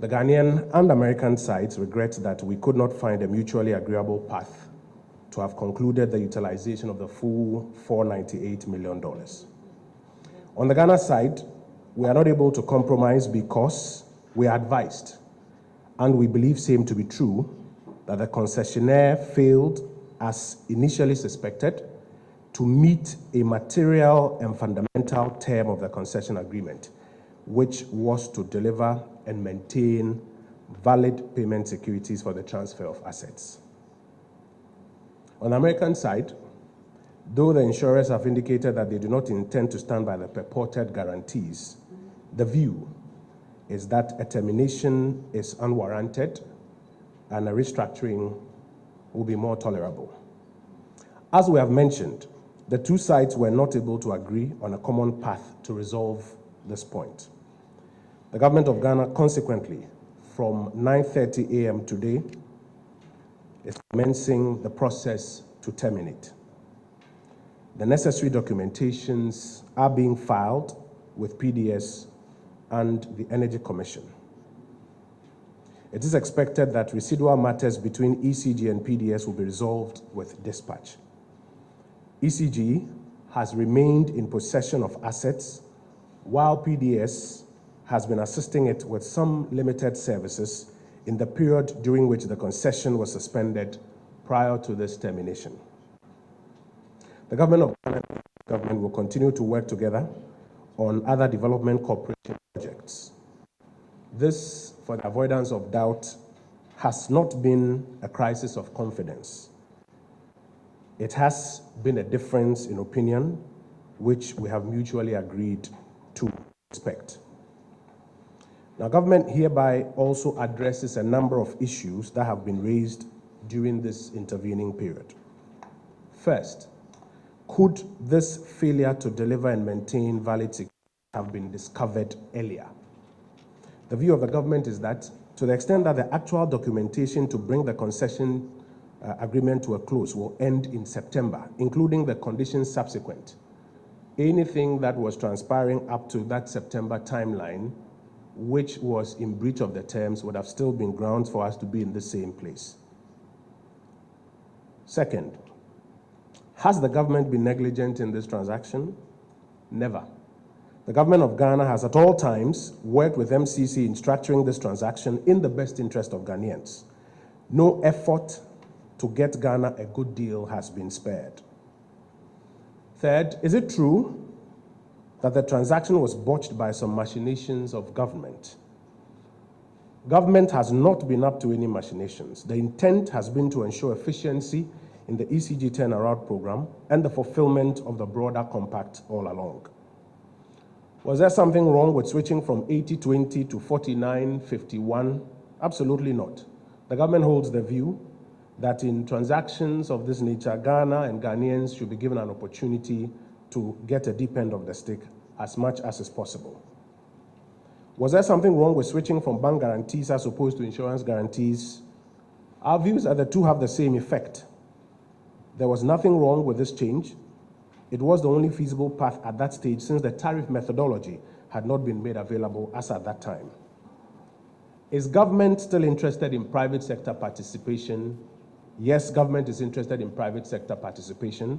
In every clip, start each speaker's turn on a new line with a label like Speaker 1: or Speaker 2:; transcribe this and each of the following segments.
Speaker 1: The Ghanaian and American sides regret that we could not find a mutually agreeable path to have concluded the utilization of the full $498 million. On the Ghana side, we are not able to compromise because we are advised, and we believe same to be true, that the concessionaire failed, as initially suspected, to meet a material and fundamental term of the concession agreement, which was to deliver and maintain valid payment securities for the transfer of assets. On the American side, though the insurers have indicated that they do not intend to stand by the purported guarantees, the view is that a termination is unwarranted and a restructuring will be more tolerable. As we have mentioned, the two sides were not able to agree on a common path to resolve this point. The government of Ghana, consequently, from 9:30 a.m. today, is commencing the process to terminate. The necessary documentations are being filed with PDS and the Energy Commission. It is expected that residual matters between ECG and PDS will be resolved with dispatch. ECG has remained in possession of assets, while PDS has been assisting it with some limited services in the period during which the concession was suspended prior to this termination. The government of Ghana and the government will continue to work together on other development cooperation projects. This, for the avoidance of doubt, has not been a crisis of confidence. It has been a difference in opinion, which we have mutually agreed to respect. Now, government hereby also addresses a number of issues that have been raised during this intervening period. First, could this failure to deliver and maintain valid security have been discovered earlier? The view of the government is that, to the extent that the actual documentation to bring the concession agreement to a close will end in September, including the conditions subsequent, anything that was transpiring up to that September timeline, which was in breach of the terms, would have still been grounds for us to be in the same place. Second, has the government been negligent in this transaction? Never. The government of Ghana has at all times worked with MCC in structuring this transaction in the best interest of Ghanaians. No effort to get Ghana a good deal has been spared. Third, is it true that the transaction was botched by some machinations of government? Government has not been up to any machinations. The intent has been to ensure efficiency in the ECG turnaround program and the fulfillment of the broader compact all along. Was there something wrong with switching from 80-20 to 49-51? Absolutely not. The government holds the view that in transactions of this nature, Ghana and Ghanaians should be given an opportunity to get a deep end of the stick as much as is possible. Was there something wrong with switching from bank guarantees as opposed to insurance guarantees? Our views are the two have the same effect. There was nothing wrong with this change. It was the only feasible path at that stage, since the tariff methodology had not been made available as at that time. Is government still interested in private sector participation? Yes, government is interested in private sector participation.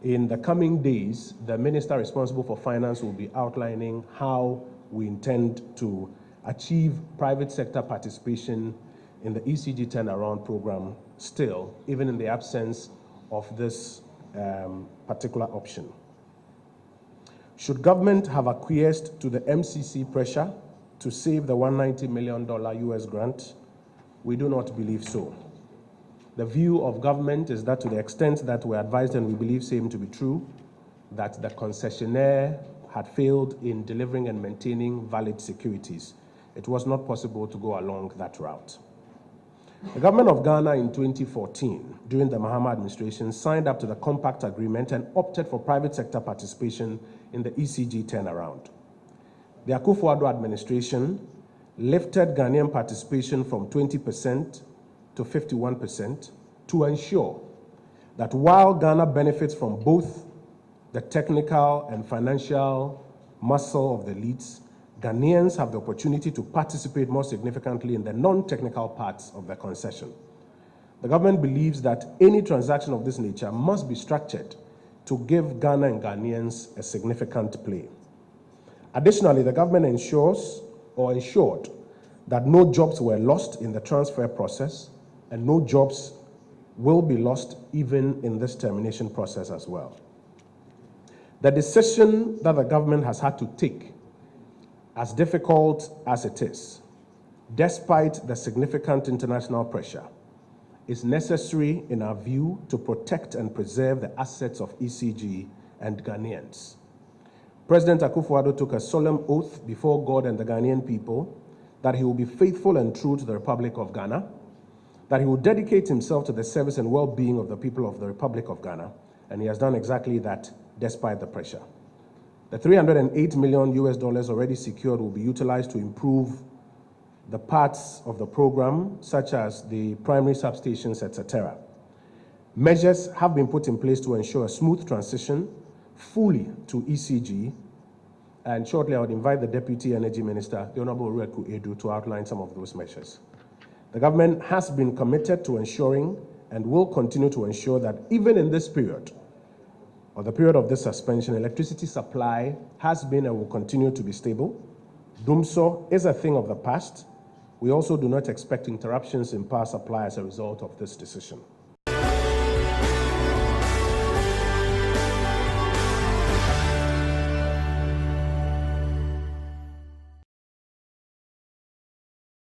Speaker 1: In the coming days, the minister responsible for finance will be outlining how we intend to achieve private sector participation in the ECG turnaround program still, even in the absence of this particular option. Should government have acquiesced to the MCC pressure to save the $190 million US grant? We do not believe so. The view of government is that, to the extent that we're advised and we believe same to be true, that the concessionaire had failed in delivering and maintaining valid securities, it was not possible to go along that route. The government of Ghana in 2014, during the Mahama administration, signed up to the compact agreement and opted for private sector participation in the ECG turnaround. The Akufo-Addo administration lifted Ghanaian participation from 20% to 51% to ensure that while Ghana benefits from both the technical and financial muscle of the leads, Ghanaians have the opportunity to participate more significantly in the non-technical parts of the concession. The government believes that any transaction of this nature must be structured to give Ghana and Ghanaians a significant play. Additionally, the government ensured that no jobs were lost in the transfer process, and no jobs will be lost even in this termination process as well. The decision that the government has had to take, as difficult as it is, despite the significant international pressure, is necessary in our view to protect and preserve the assets of ECG and Ghanaians. President Akufo-Addo took a solemn oath before God and the Ghanaian people that he will be faithful and true to the Republic of Ghana, that he will dedicate himself to the service and well-being of the people of the Republic of Ghana, and he has done exactly that despite the pressure. The $308 million already secured will be utilized to improve the parts of the program, such as the primary substations, etc. Measures have been put in place to ensure a smooth transition fully to ECG, and shortly I would invite the Deputy Energy Minister, the Honorable Reku Edu, to outline some of those measures. The government has been committed to ensuring and will continue to ensure that even in this period, or the period of this suspension, electricity supply has been and will continue to be stable. Dumso is a thing of the past. We also do not expect interruptions in power supply as a result of this decision.